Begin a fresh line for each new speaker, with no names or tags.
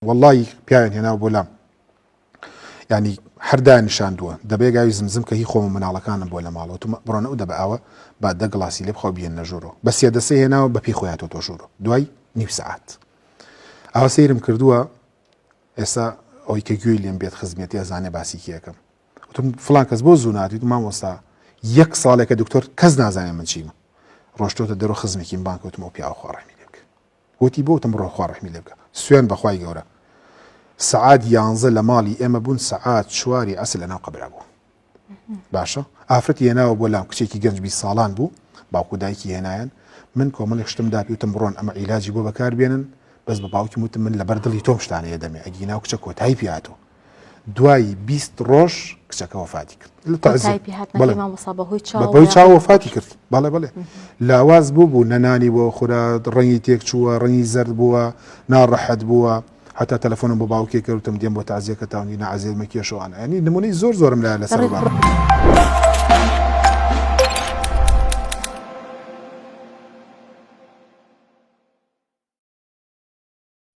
والله پیاوێن هێنا بۆ لام ینی هەردا نیشاندووە دەبێ گاوی زمزم کە هی خۆمە مناڵەکانم بۆ لە ماڵەوە تو بڕۆنە و دەبە ئاوە با دە گڵاسی لێ بخەو بێن نەژۆرەوە بە سێدەسێ هێناوە بە پێی خۆیاتەوە تۆ ژوورۆ دوای نیو سەعات ئەوە سەیرم کردووە ئێستا ئەوەی کە گوێی لێم بێت خزمەتی ئەزانێ باسی کێەکەم وتم فڵان کەس بۆ زوو ناتویت مامۆستا یەک ساڵێکە دکتۆر کەس نازانێ من چیمە ڕۆشتۆتە دەرۆ خزمێکیم بانکەوتمەوە پیاوە خوا ڕەحمی لێ بکە وتی بۆتم بڕۆ خوا ڕەحمی لێ بکە سوێن بەخوای گەورە سعات 11 لە ماڵی ئێمە بوون سعات 4 عەسر لەناو قەبرا بوو باشە ئافرەتی هێناوە بۆ لام کچێکی گەنج 20 ساڵان بوو باوکو دایکی هێنایەن من کۆمەڵێک شتم داپیوتم بڕۆن ئەمە عیلاجی بۆ بەکار بێنن بەس بە باوکی وتم من لەبەر دڵی تۆم شتانەیە دەمێ ئەگی ناو کچە کۆتایی پیاتەوە دوای 20 ڕۆژ کچەکە وەفاتی کرد بەبەوەی چاو وەفاتی کرد بەڵێ بەڵێ لاواز بوو نەنانی بۆ خورا ڕەنگی تێک چووە ڕەنگی زەرد بووە ناڕەحەت بووە حتا تەلەفۆنم بۆ باوکێ کردوتم دێم بۆ تازیەکە تاونی نەعەزیێمە کێشەوانە ینی نمونەی زۆر زۆرم لایە لەسەر